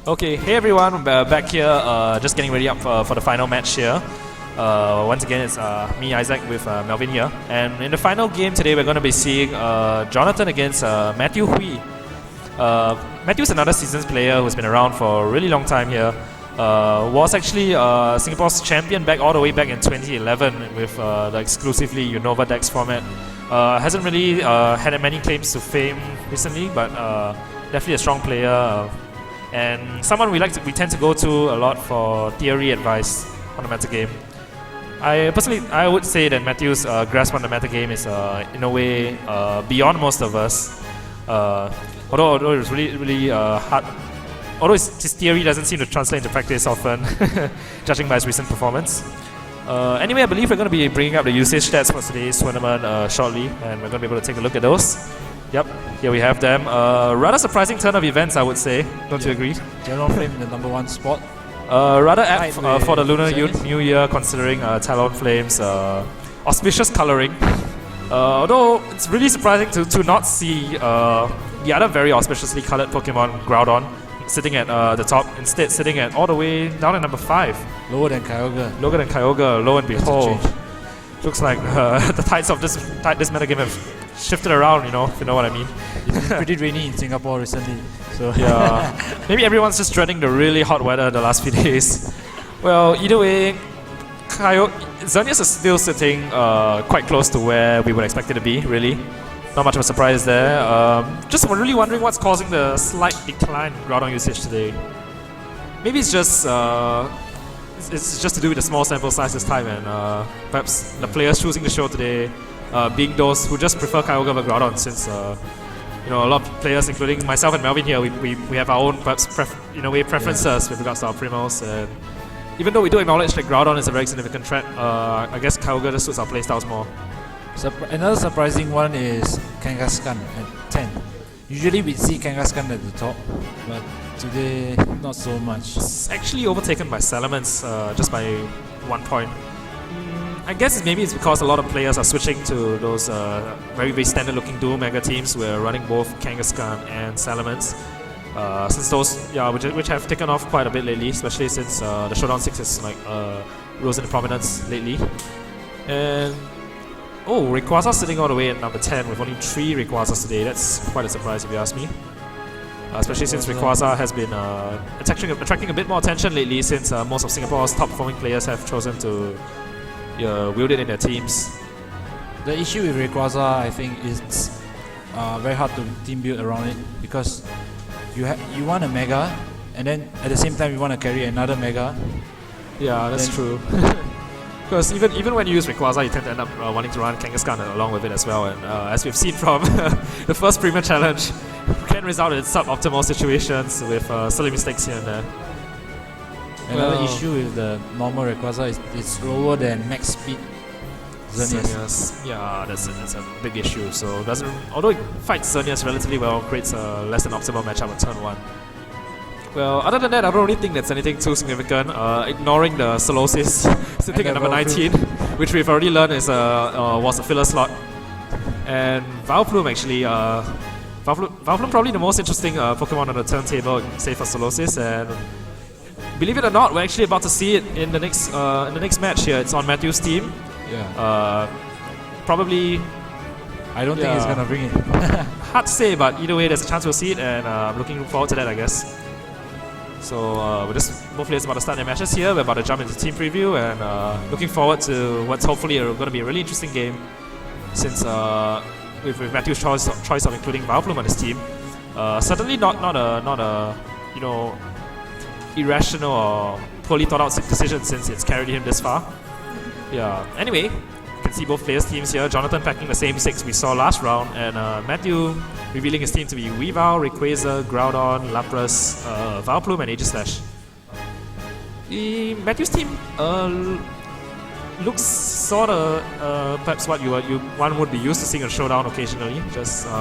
Okay, hey everyone, we're back here, just getting ready up for the final match here. Once again, it's me, Isaac, with Melvin here. And in the final game today, we're going to be seeing Jonathan against Matthew Hui. Matthew's another seasons player who's been around for a really long time here. Was actually Singapore's champion all the way back in 2011 with the exclusively Unova Dex format. Hasn't really had many claims to fame recently, but definitely a strong player. And someone we tend to go to a lot for theory advice on the meta game. I would say that Matthew's grasp on the meta game is in a way beyond most of us. Although it's really hard. Although his theory doesn't seem to translate into practice often, judging by his recent performance. Anyway, I believe we're going to be bringing up the usage stats for today's tournament shortly, and we're going to be able to take a look at those. Yep, here we have them. Rather surprising turn of events, I would say. Don't you agree? General Flame in the #1 spot. Rather apt for the Lunar New Year, considering Talon Flame's auspicious coloring. Although it's really surprising to not see the other very auspiciously colored Pokemon, Groudon, sitting at the top, instead sitting at all the way down at #5. Lower than Kyogre. Lo and behold. Looks like the tides of this metagame have shifted around, if you know what I mean. It's been pretty rainy in Singapore recently, so yeah. Maybe everyone's just dreading the really hot weather the last few days. Well, either way, Xerneas is still sitting quite close to where we would expect it to be, really. Not much of a surprise there. Just really wondering what's causing the slight decline in Groudon usage today. Maybe it's just to do with the small sample size this time, and perhaps the players choosing the show today being those who just prefer Kyogre over Groudon, since a lot of players, including myself and Melvin here, we have our own perhaps preferences with regards to our primos. And even though we do acknowledge that Groudon is a very significant threat, I guess Kyogre just suits our playstyles more. Another surprising one is Kangaskhan at 10. Usually we see Kangaskhan at the top, but today not so much. It's actually overtaken by Salamence just by 1 point. I guess maybe it's because a lot of players are switching to those very, very standard looking dual mega teams who are running both Kangaskhan and Salamence. Since those, which have taken off quite a bit lately, especially since the Showdown 6 has rose into prominence lately. And Rayquaza sitting all the way at #10 with only 3 Rayquazas today. That's quite a surprise if you ask me. Especially since Rayquaza has been attracting a bit more attention lately, since most of Singapore's top performing players have chosen to wield it in their teams. The issue with Rayquaza, I think, is very hard to team build around it, because you want a Mega, and then at the same time you want to carry another Mega. Yeah, that's true. Because even when you use Rayquaza, you tend to end up wanting to run Kangaskhan along with it as well, and as we've seen from the first Premier Challenge, can result in suboptimal situations with silly mistakes here and there. Another issue with the normal Rayquaza is it's slower than max speed Xerneas. Yeah, that's a big issue. So although it fights Xerneas relatively well, creates a less than optimal matchup on turn 1. Well, other than that, I don't really think that's anything too significant. Ignoring the Solosis sitting at #19, which we've already learned was a filler slot. And Vileplume actually, Vileplume probably the most interesting Pokemon on the turntable, say for Solosis. And believe it or not, we're actually about to see it in the next match here. It's on Matthew's team. Yeah. Probably. I don't think he's gonna bring it. Hard to say, but either way, there's a chance we'll see it, and I'm looking forward to that, I guess. So both players about to start their matches here. We're about to jump into team preview, and looking forward to what's hopefully going to be a really interesting game, since with Matthew's choice of including Vileplume on his team. Certainly not a irrational or poorly thought out decision, since it's carried him this far. Yeah. Anyway, you can see both players' teams here. Jonathan packing the same 6 we saw last round, and Matthew revealing his team to be Weavile, Rayquaza, Groudon, Lapras, Vileplume, and Aegislash. Matthew's team looks sort of perhaps what one would be used to seeing a Showdown occasionally,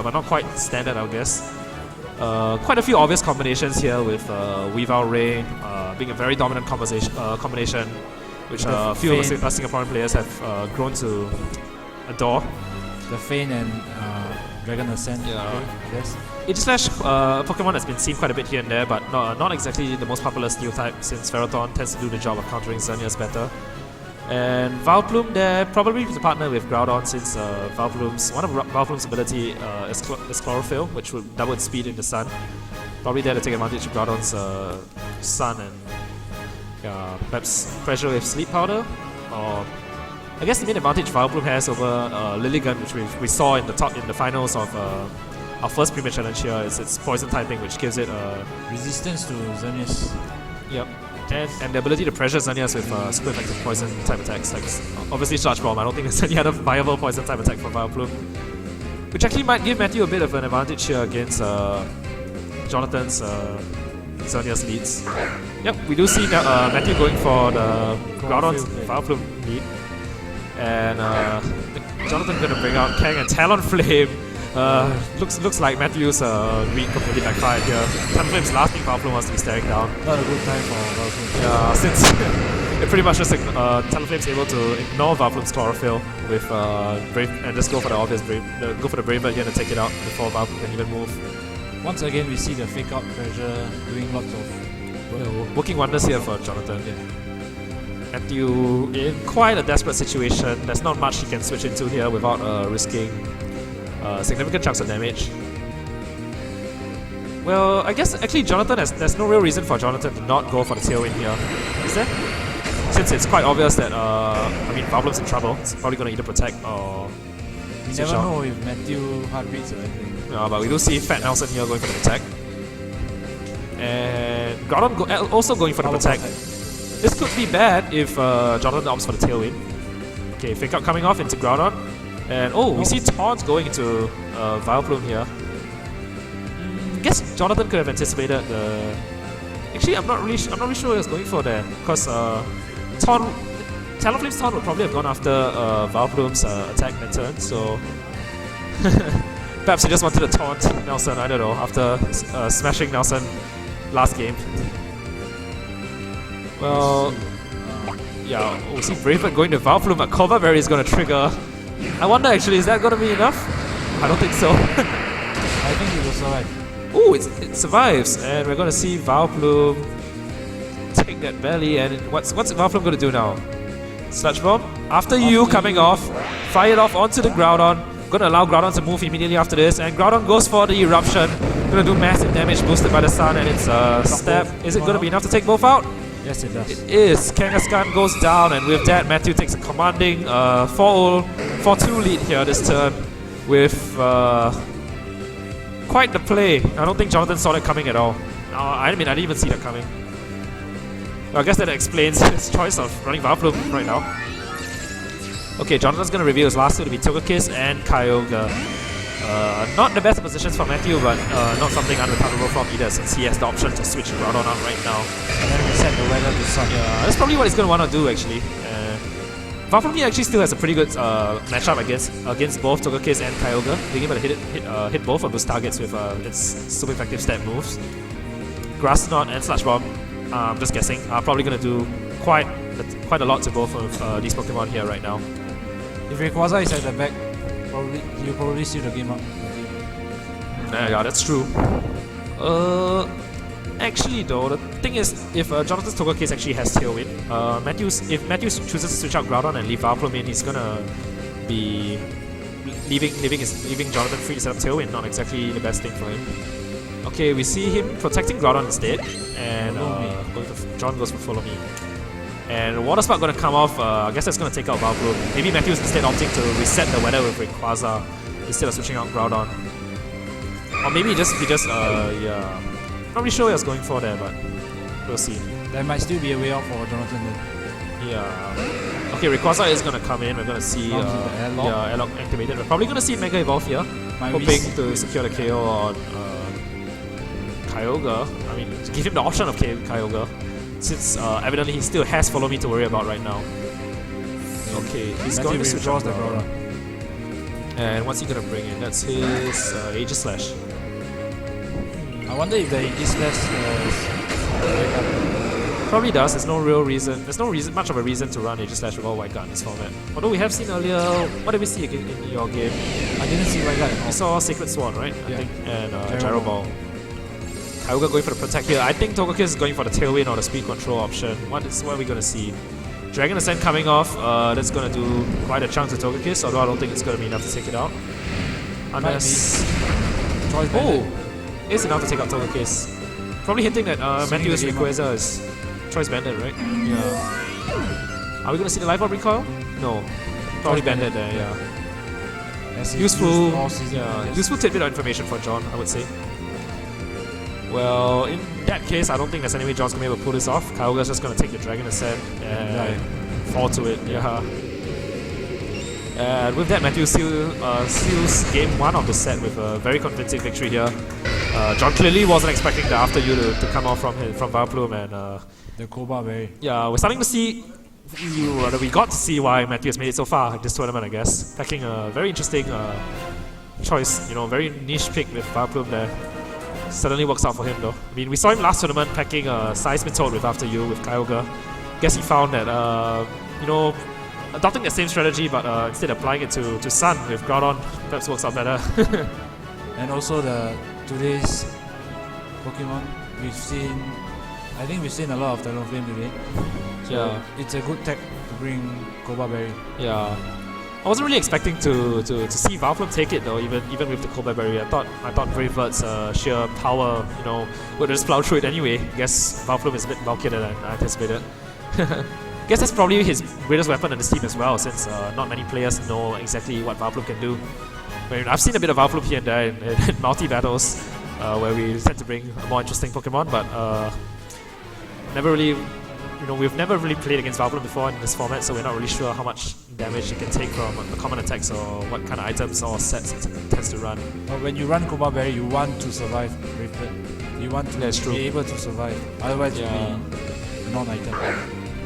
but not quite standard, I guess. Quite a few obvious combinations here, with Weavile Ray being a very dominant combination, which a few of us Singaporean players have grown to adore. The Feint and Dragon Ascent. Yeah. Yes. Aegislash, Pokemon that's been seen quite a bit here and there, but not exactly the most popular steel type, since Ferrothorn tends to do the job of countering Xerneas better. And Vileplume, they're probably to partner with Groudon, since one of Vileplume's ability is Chlorophyll, which will double its speed in the sun. Probably there to take advantage of Groudon's sun and perhaps pressure with Sleep Powder. Or I guess the main advantage Vileplume has over Lilligant, which we saw in the finals of our first Premier Challenge here, is its poison typing, which gives it resistance to Xerneas. Yep. And the ability to pressure Xerneas with super effective poison type attacks, like obviously Charge Bomb. I don't think there's any other viable poison type attack for Vileplume, which actually might give Matthew a bit of an advantage here against Jonathan's Xerneas leads. Yep, we do see Matthew going for the Groudon's Vileplume lead. And Jonathan gonna bring out Chiang and Talonflame. Looks like Matthew's read completely backfired here. Talonflame's last thing Vileplume wants to be staring down. Not a good time for Vileplume. Yeah, since it pretty much just Talonflame's able to ignore Vileplume's Chlorophyll with Brave and just go for the obvious go for the Brave Bird here to take it out before Vileplume can even move. Once again, we see the fake out pressure doing lots of working wonders here for Jonathan. Yeah. Matthew in quite a desperate situation. There's not much he can switch into here without risking significant chunks of damage. Well, I guess actually Jonathan there's no real reason for Jonathan to not go for the Tailwind here, is there? Since it's quite obvious that Vileplume's in trouble. It's probably gonna either protect or you never know if Matthew heart beats or anything. Yeah, but we do see Fat Nelson here going for the protect. And Groudon also going for the protect. This could be bad if Jonathan opts for the Tailwind. Okay, Fake Out coming off into Groudon. And we see Taunt going into Vileplume here. I guess Jonathan could have anticipated the... Actually, I'm not really sure what he was going for there. Because Talonflame's Taunt would probably have gone after Vileplume's attack that turn, so... Perhaps he just wanted to taunt Nelson, I don't know, after smashing Nelson last game. Well, yeah, we see Brave Bird going to Vileplume, but Cova Berry is going to trigger. I wonder actually, is that going to be enough? I don't think so. I think it will survive. Oh, it survives, and we're going to see Vileplume take that belly, and what's Vileplume going to do now? Sludge Bomb? After you coming off, fire it off onto the Groudon. Going to allow Groudon to move immediately after this, and Groudon goes for the Eruption. Going to do massive damage boosted by the sun, and it's Step. Is it going to be enough to take both out? Yes, it does. It is. Kangaskhan goes down, and with that, Matthew takes a commanding 4-2 lead here this turn with quite the play. I don't think Jonathan saw that coming at all. I didn't even see that coming. Well, I guess that explains his choice of running Vileplume right now. Okay, Jonathan's going to reveal his last two to be Togekiss and Kyogre. Not the best positions for Matthew, but not something unrecoverable from either, since he has the option to switch Groudon out right now. And then reset the weather to sun. Yeah, that's probably what he's going to want to do actually. Vileplume actually still has a pretty good matchup against both Togekiss and Kyogre, being able to hit both of those targets with its super effective stab moves. Grass Knot and Sludge Bomb, I'm just guessing, are probably going to do quite a lot to both of these Pokemon here right now. If Rayquaza is at the back, he'll probably seal the game up. Yeah, that's true. Actually though, the thing is, if Jonathan's Togekiss actually has Tailwind, if Matthew chooses to switch out Groudon and leave Vileplume in, he's gonna be leaving Jonathan free to set up Tailwind. Not exactly the best thing for him. Okay, we see him protecting Groudon instead, and John goes for Follow Me. And Water Spark gonna come off. I guess that's gonna take out Vileplume. Maybe Matthew's instead opting to reset the weather with Rayquaza instead of switching out Groudon. Or maybe yeah. Not really sure what I was going for there, but we'll see. There might still be a way out for Jonathan then. Yeah. Okay, Rayquaza is gonna come in. We're gonna see Airlock activated. We're probably gonna see Mega Evolve here, hoping to secure the KO on Kyogre. I mean, to give him the option of Kyogre, since evidently he still has Follow Me to worry about right now. Okay, he's going to switch off the Groudon. And what's he gonna bring in? That's his Aegislash. I wonder if the Aegislash Probably does. There's no real reason. There's no reason, much of a reason to run Aegis Slash with all white guard in this format. Although we have seen earlier, what did we see again in your game? I didn't see white guard at all. We saw Sacred Sword, right? I Yeah. think, and Gyro Gyro Ball. Kyogre going for the protect here. I think Togekiss is going for the Tailwind or the speed control option. What are we gonna see? Dragon Ascent coming off. That's gonna do quite a chunk to Togekiss, although I don't think it's gonna be enough to take it out. Unless Choice banded. it's enough to take out Togekiss. Probably hinting that Swinging Matthew's the game Rayquaza is choice banded, right? Yeah. Are we gonna see the life orb recoil? No. Probably banded there, yeah. As he's Useful, used all season, yeah, yes. useful tidbit of information for John, I would say. Well, in that case, I don't think there's any way John's gonna be able to pull this off. Kyogre's just gonna take the Dragon Ascent and fall to it, yeah. And with that, Matthew seals game 1 of the set with a very convincing victory here. John clearly wasn't expecting the After You to come off from Vileplume, and The Cobra Berry. yeah, we're starting to see, we got to see why Matthew has made it so far this tournament, I guess. Packing a very interesting choice, very niche pick with Vileplume there. Certainly works out for him though. I mean, we saw him last tournament packing a Seismitoad with After You with Kyogre. Guess he found that, adopting the same strategy but instead applying it to Sun with Groudon perhaps works out better. And also today's Pokemon, I think we've seen a lot of Talonflame today. So Yeah. it's a good tech to bring Cobra Berry. Yeah. I wasn't really expecting to see Vileplume take it though, even with the Cobra Berry. I thought Brave Bird's sheer power, would just plow through it anyway. Guess Vileplume is a bit bulkier than I anticipated. Guess that's probably his greatest weapon in this team as well, since not many players know exactly what Vileplume can do. I mean, I've seen a bit of Vileplume here and there in multi-battles, where we tend to bring a more interesting Pokemon, but never really, we've never really played against Vileplume before in this format, so we're not really sure how much damage it can take from the common attacks or what kind of items or sets it tends to run. But when you run Cobra Berry, you want to survive Brave Bird. You want to That's true. be able to survive. Otherwise, Yeah. you'll be a non-item.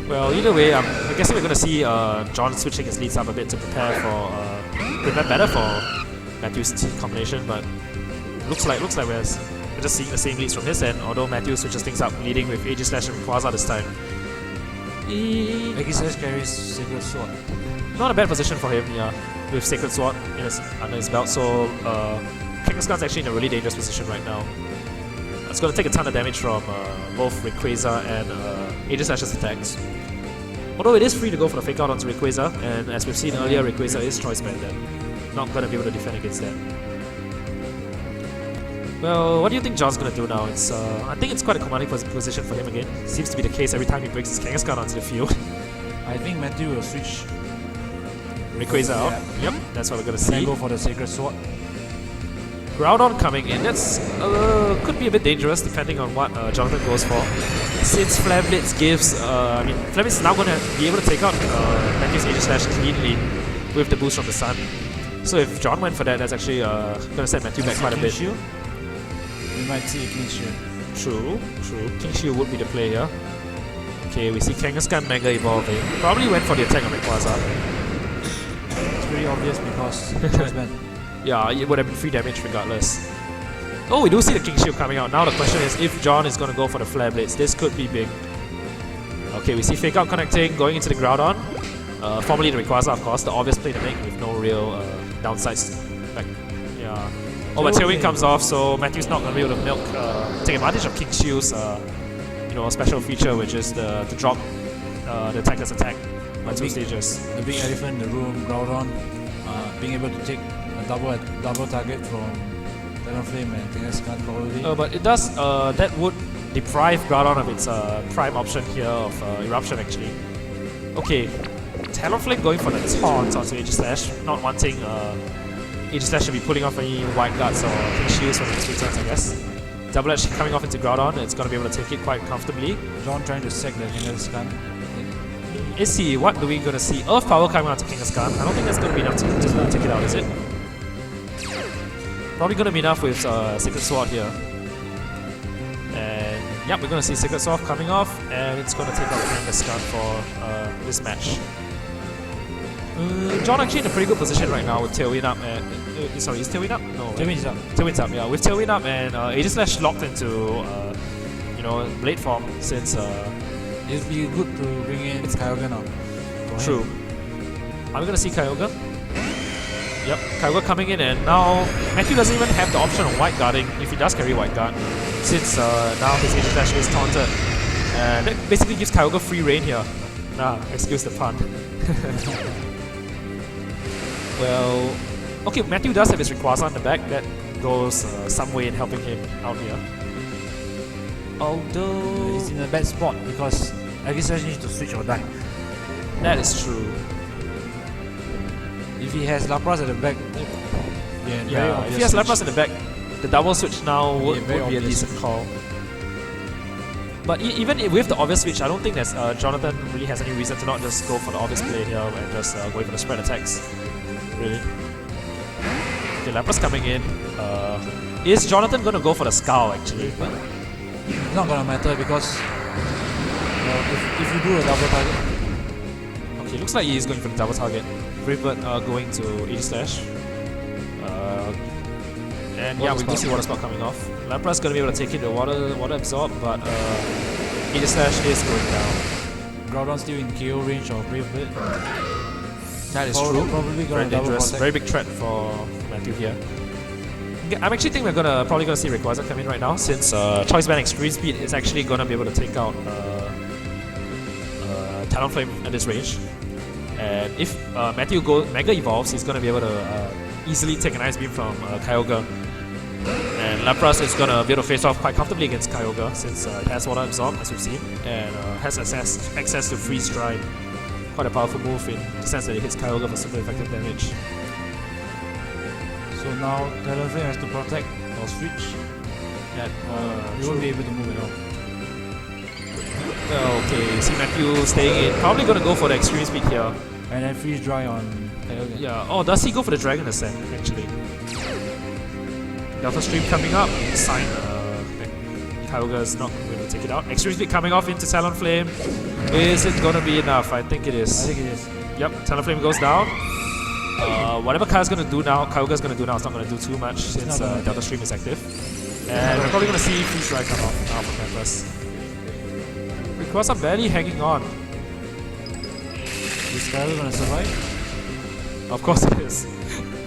Well, either way, I'm guessing we're going to see John switching his leads up a bit to prepare better for Matthew's team combination, but looks like we're just seeing the same leads from his end, although Matthew switches things up, leading with Aegis Slash and Rayquaza this time. Aegis carries Sacred Sword. Not a bad position for him, yeah, with Sacred Sword under his belt, so Kangaskhan's actually in a really dangerous position right now. It's going to take a ton of damage from both Rayquaza and Aegis Slash's attacks. Although it is free to go for the Fake Out onto Rayquaza, and as we've seen earlier, Rayquaza is choice banded. Not going to be able to defend against that. Well, what do you think John's going to do now? I think it's quite a commanding position for him again. Seems to be the case every time he brings his Kangaskhan onto the field. I think Matthew will switch Rayquaza out. Yep, that's what we're going to and then see. go for the Sacred Sword. Groudon coming in, that's could be a bit dangerous depending on what Jonathan goes for. Since Flare Blitz gives, Flare Blitz is now going to be able to take out Matthew's Aegis Slash cleanly with the boost from the Sun. So if John went for that, that's actually going to set Matthew back quite a bit. Shield? We might see a King Shield. True. King Shield would be the play here. Okay, we see Kangaskhan Mega evolving. Probably went for the attack on Rayquaza. It's pretty obvious because choice band. Yeah, it would have been free damage regardless. Oh, we do see the King Shield coming out. Now the question is if John is going to go for the Flare Blades. This could be big. Okay, we see Fake Out connecting, going into the Groudon. Formerly the Rayquaza, of course, the obvious play to make with no real downsides. Yeah. Oh, but Tailwind comes off, so Matthew's not going to be able to take advantage of King Shield's special feature, which is to drop the attacker's attack by 2 stages. The big elephant in the room, Groudon, being able to take a double target from Talonflame and Kangaskhan probably. But it does, that would deprive Groudon of its prime option here of Eruption actually. Okay, Talonflame going for the taunt onto Aegis Slash, not wanting Aegis Slash should be pulling off any White Guards or King Shields for the next 2 turns, I guess. Double Edge coming off into Groudon, it's going to be able to take it quite comfortably. John trying to sack the Kangaskhan. Is he? What are we going to see? Earth Power coming out to Kangaskhan. I don't think that's going to be enough to take it out, is it? Probably going to be enough with Sacred Sword here. And yep, we're going to see Sacred Sword coming off, and it's going to take out Kangaskhan for this match. John actually in a pretty good position right now with Tailwind up and... sorry, is Tailwind up? No. Tailwind's up. Tailwind's up, yeah. With Tailwind up and Aegis Slash locked into, Blade form since It'd be good to bring in Kyogre now. True. Are we gonna see Kyogre? Yep, Kyogre coming in, and now Matthew doesn't even have the option of white guarding if he does carry white guard, since now his Ancient Dash is taunted. And that basically gives Kyogre free reign here. Excuse the pun. Well, okay, Matthew does have his Rayquaza in the back. That goes some way in helping him out here. Although He's in a bad spot because VGC16 needs to switch or die. that is true. If he has Lapras at the back, Yeah, if he has Lapras in the back, the double switch now would be a obvious decent call. But even with the obvious switch, I don't think that Jonathan really has any reason to not just go for the obvious play here and just go for the spread attacks. Really. Okay, Lapras coming in. Is Jonathan going to go for the Scowl actually? It's not gonna matter because if you do a double target, Okay, looks like he's going for the double target. Brave Bird going to Aegis Slash. And yeah, we do see Water Spout coming off. Lapras going to be able to take it to Water Absorb, but Aegis Slash is going down. Groudon still in KO range of Brave Bird. That is Probably true. gonna Very double dangerous. protect. Very big threat for Matthew here. Okay, I'm actually thinking we're probably gonna see Rayquaza come in right now, since Choice Band Extreme Speed is actually gonna be able to take out Talonflame at this range. And if Matthew Mega Evolves, he's gonna be able to easily take an Ice Beam from Kyogre. And Lapras is gonna be able to face off quite comfortably against Kyogre, since it has Water Absorb, as we've seen, and has access to Freeze Dry. Quite a powerful move in the sense that it hits Kyogre for super effective damage. So now Talonflame has to protect or switch. And, He won't be able to move at all. okay, see Matthew staying in. Probably gonna go for the Extreme Speed here. And then freeze dry on Kyogre. Yeah, oh, does he go for the Dragon Ascent, actually? Delta Stream coming up. Sign that Kyogre is not going to take it out. Extreme Speed coming off into Talonflame. Is it gonna be enough? I think it is. I think it is. Yep, Talonflame goes down. Whatever Kyogre's gonna do now, is not gonna do too much since Delta Stream is active. And we're probably gonna see Freeze Dry come off now from Memphis. Rayquaza barely hanging on. Is Kyogre gonna survive? Of course it is.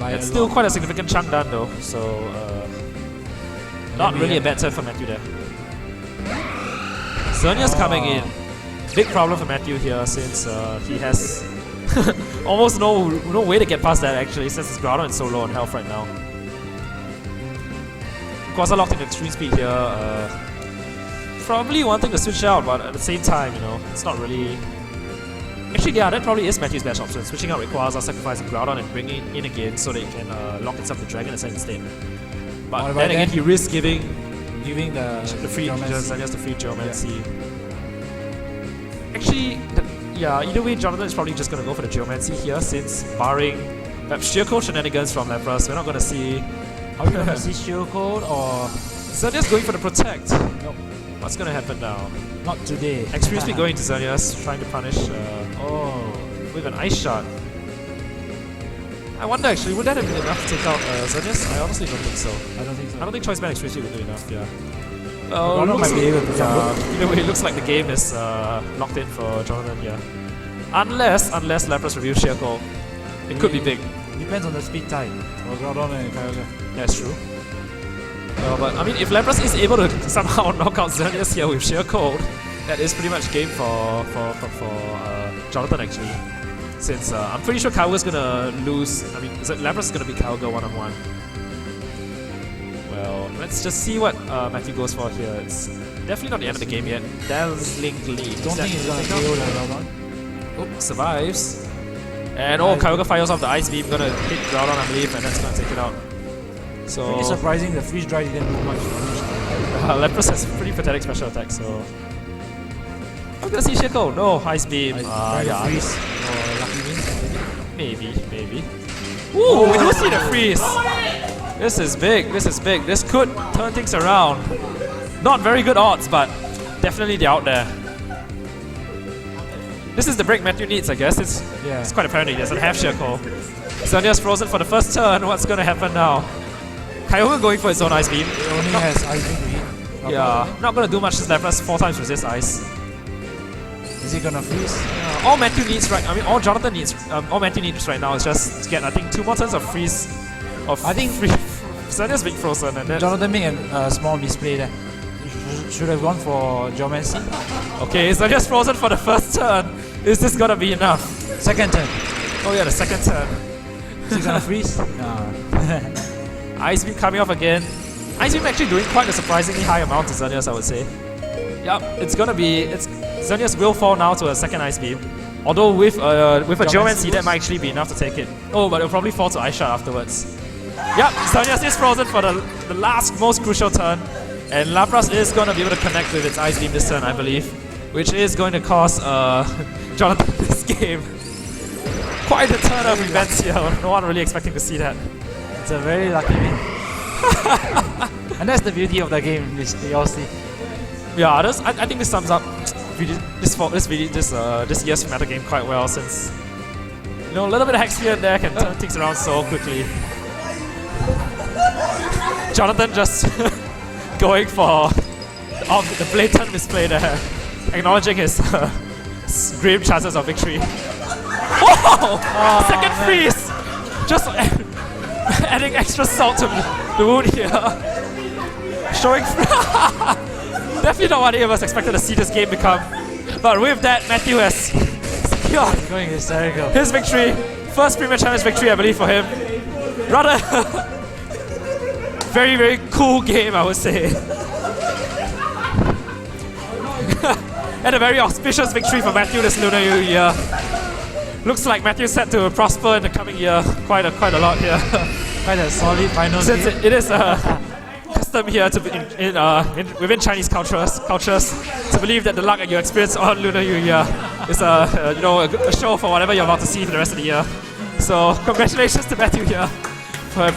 By It's a still lot. quite a significant chunk done though, so not really a bad turn for Matthew there. Xerneas coming in. Big problem for Matthew here since he has almost no way to get past that actually, since his Groudon is so low on health right now. Quasar locked in Extreme Speed here. Probably wanting to switch out, but at the same time, you know, it's not really. Actually, yeah, that probably is Matthew's best option. Switching out Rayquaza, sacrificing Groudon, and bringing it in again so that he can lock itself to Dragon Ascent instead. But then again, he risks giving the free Xerneas the free Geomancy. Actually, yeah, either way, Jonathan is probably just going to go for the Geomancy here, since barring Sheer Code shenanigans from Lapras, we're not going to see. Are we gonna see Shield Code or Xerneas going for the Protect. nope? What's going to happen now? Not today. Extreme Speed going to Xerneas, trying to punish with an Ice Shot. I wonder actually, would that have been enough to take out Xerneas? I honestly don't think so. I don't think so. I don't think Choice Band Extreme Speed would do enough, yeah. Groudon might be able to jump. Either way, it looks like the game is locked in for Jonathan here. Unless Lapras reveals Sheer Code. It could be big. Depends on the speed tie for Groudon and Kyogre. That's true. But I mean, if Lapras is able to somehow knock out Xerneas here with Sheer Code, that is pretty much game for Jonathan actually. Since I'm pretty sure Kyogre's gonna lose. I mean, Lapras is gonna beat Kyogre one-on-one. Well, let's just see what Matthew goes for here. It's definitely not the end of the game yet. Dazzling Gleam. Don't think he's gonna KO the Groudon. Oh, survives. And Kyogre fires off the Ice Beam, gonna hit Groudon, I believe, and that's gonna take it out. So It's surprising the freeze dry didn't do much damage. Lapras has pretty pathetic special attack, so I'm gonna see Sheer Code. No, Ice Beam. Yeah, Freeze or Lucky Win. maybe. Ooh, we do see the freeze. This is big. This could turn things around. Not very good odds, but definitely they're out there. This is the break Matthew needs, I guess. It's quite apparent he doesn't have Sheer Code. Xerneas frozen for the first turn. What's gonna happen now? Kyogre going for his own Ice Beam. It only has Ice Beam to hit. Yeah, not gonna do much since Lapras 4 times resist Ice. Is he gonna freeze? All Matthew needs all Jonathan needs, all Matthew needs right now is just to get, I think, 2 more turns of freeze. I think Xerneas being frozen, and then Jonathan made a small misplay there. Should have gone for Geomancy. okay, Xerneas frozen for the first turn. Is this gonna be enough? Second turn. Oh yeah, the second turn. Is he gonna freeze? No. Ice Beam coming off again. Ice Beam actually doing quite a surprisingly high amount to Xerneas, I would say. Yep, Xerneas will fall now to a second Ice Beam. Although with a Geomancy that might actually be enough to take it. Oh, but it'll probably fall to Ice Shot afterwards. Yep, Xerneas is frozen for the last most crucial turn. And Lapras is going to be able to connect with its Ice Beam this turn, I believe. Which is going to cost Jonathan this game. Quite a turn of events here. No one really expecting to see that. It's a very lucky win. And that's the beauty of the game, you all see. Yeah, I think this sums up this year's meta game quite well, since a little bit of hex here and there can turn things around so quickly. Jonathan just going for the blatant misplay there, acknowledging his grim chances of victory. Oh! Second freeze! Just adding extra salt to the wound here. Showing definitely not what any of us expected to see this game become. But with that, Matthew has secured Going hysterical. his victory. First Premier Challenge victory, I believe, for him. Rather very, very cool game, I would say. And a very auspicious victory for Matthew this Lunar New Year. Looks like Matthew's set to prosper in the coming year quite a lot here. Quite a solid final Since game. it is custom here to within Chinese cultures to believe that the luck that you experience on Lunar New Year is a show for whatever you're about to see for the rest of the year. So congratulations to Matthew here for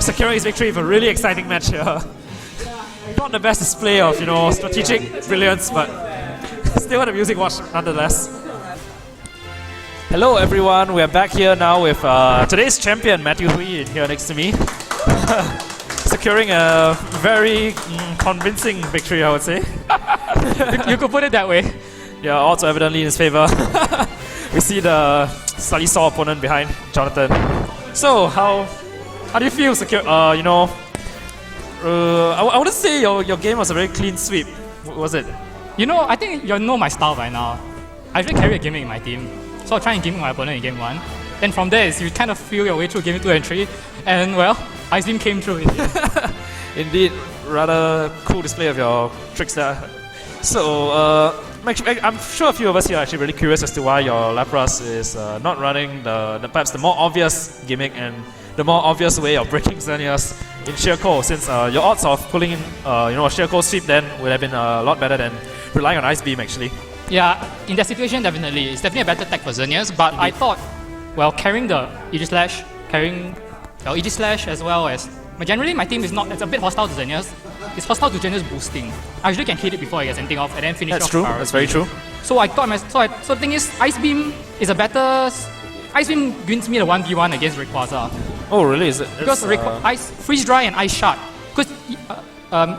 securing his victory for a really exciting match here. Not the best display of strategic brilliance, but still an amusing watch nonetheless. Hello everyone, we are back here now with today's champion Matthew Hui here next to me. Securing a very convincing victory, I would say. You could put it that way. Yeah, also evidently in his favor. We see the slightly sore opponent behind Jonathan. So how do you feel I wouldn't say your game was a very clean sweep, was it? I think you know my style by now. I actually carry a gimmick in my team. So I'll try and gimmick my opponent in game 1. Then from there, you kind of feel your way through game 2 and 3. And well, Ice Beam came through. Indeed, rather cool display of your tricks there. So, I'm sure a few of us here are actually really curious as to why your Lapras is not running perhaps the more obvious gimmick and the more obvious way of breaking Xerneas in Sheer Cold, since your odds of pulling in a Sheer Cold sweep then would have been a lot better than relying on Ice Beam actually. Yeah, in that situation, definitely. It's definitely a better tech for Xerneas, but I thought, carrying the EG Slash, as well as... But generally, my team it's a bit hostile to Xerneas. It's hostile to Xerneas boosting. I usually can hit it before it gets anything off and then finish That's off. true, priority. that's very true. So I thought, so the thing is, Ice Beam is a better... Ice Beam wins me the 1v1 against Rayquaza. Oh really, is it? Because Ice Freeze Dry and Ice Shot. Because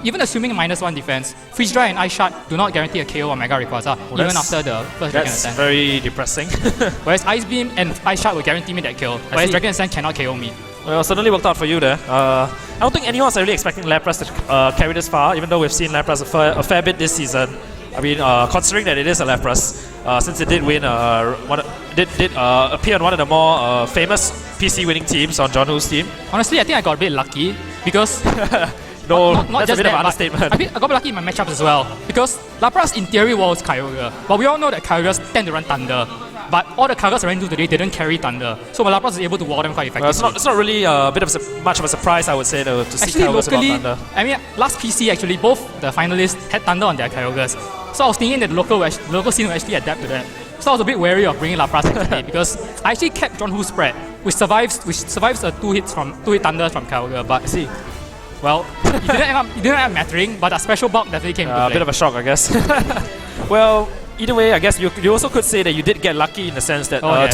even assuming -1 defense, Freeze Dry and Ice Shot do not guarantee a KO on Mega Rayquaza even after the first Dragon That's Ascent. very depressing. Whereas Ice Beam and Ice Shot will guarantee me that kill, whereas Dragon Ascent cannot KO me. Well, certainly worked out for you there. I don't think anyone's really expecting Lapras to carry this far, even though we've seen Lapras a fair bit this season. I mean, considering that it is a Lapras, since it did win, did appear on one of the more famous PC winning teams on John Woo's team. Honestly, I think I got a bit lucky because No, not that's just a bit of an that, understatement. I got a bit lucky in my matchups as well because Lapras in theory was Kyogre, but we all know that Kyogres tend to run Thunder. But all the Kyogres I ran into today didn't carry Thunder, so my Lapras is able to wall them quite effectively. It's not really much of a surprise, I would say, to see Actually, Kyogres without locally, Thunder. I mean, last PC actually, both the finalists had Thunder on their Kyogres. So I was thinking that the local scene will actually adapt to that. So I was a bit wary of bringing Lapras actually because I actually kept John Woo's spread, which survives the 2-hit Thunder from Kyogre. But See, well, it didn't end up mattering, but a special bulk definitely came into a play. bit of a shock, I guess. Well, either way, I guess you also could say that you did get lucky in the sense that Yes.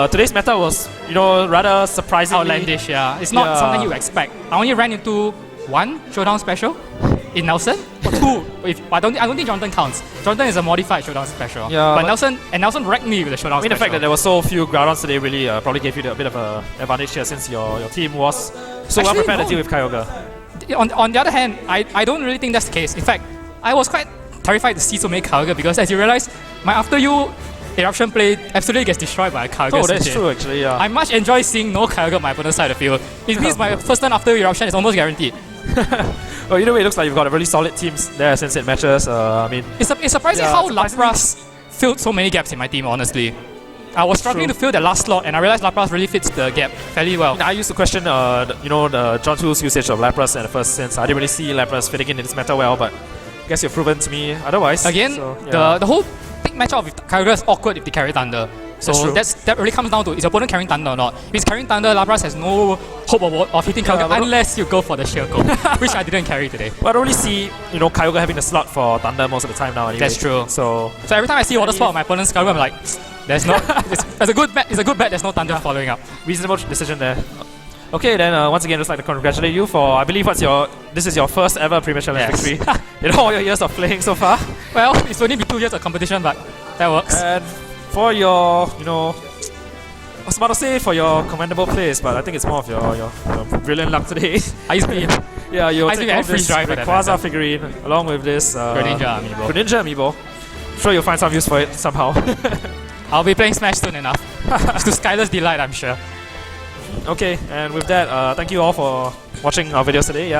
today's meta was rather surprisingly Outlandish, yeah. It's not something you expect. I only ran into one Showdown special. in Nelson or 2. I don't think Jonathan counts. Jonathan is a modified showdown special. Yeah, but Nelson wrecked me with the showdown I mean, the special. fact that there were so few ground-ons today really probably gave you a bit of an advantage here, since your team was so well prepared to deal with Kyogre. On the other hand, I don't really think that's the case. In fact, I was quite terrified to see so many Kyogre, because as you realize, my after you eruption play absolutely gets destroyed by a Kyogre. Oh, that's true actually, yeah. I much enjoy seeing no Kyogre on my opponent's side of the field. It means my first turn after eruption is almost guaranteed. Well, either way, it looks like you've got a really solid teams there since it matches. I mean, it's surprising how Lapras filled so many gaps in my team, honestly. I was struggling to fill that last slot, and I realized Lapras really fits the gap fairly well. I used to question, the John Too's usage of Lapras at first, since I didn't really see Lapras fitting in this meta well, but I guess you've proven to me otherwise. Again, so, yeah. the whole big matchup with Kyogre is awkward if they carry Thunder. So that really comes down to, is your opponent carrying Thunder or not? If he's carrying Thunder, Lapras has no hope of hitting Kyogre unless you go for the sheer goal, which I didn't carry today. But I don't really see, Kyogre having the slot for Thunder most of the time now anyway. That's true. So every time I see Water Spot on my opponent's Kyogre, I'm like, there's no, it's a good bet. It's a good bet. There's no Thunder following up. Reasonable decision there. Okay, then once again, just like to congratulate you for, I believe this is your first ever Premier Challenge victory in all your years of playing so far. Well, it's only been 2 years of competition, but that works. And for your, I was about to say for your commendable plays, but I think it's more of your brilliant luck today. Ice Beam. Yeah, you'll take Beam off this Rayquaza figurine along with this Greninja amiibo. Greninja amiibo. I'm sure you'll find some use for it somehow. I'll be playing Smash soon enough. To Skylar's delight, I'm sure. Okay, and with that, thank you all for watching our videos today.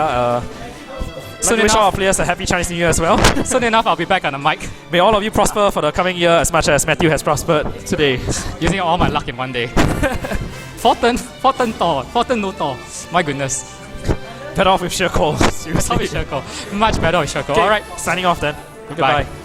Soon wish enough, all our players a happy Chinese New Year as well. soon enough, I'll be back on the mic. May all of you prosper for the coming year as much as Matthew has prospered today. Using all my luck in one day. 4th turn no Thor. My goodness. Better off with Shirko. Seriously. Much better with Shirko. Okay, Alright. signing off then. Goodbye. Goodbye.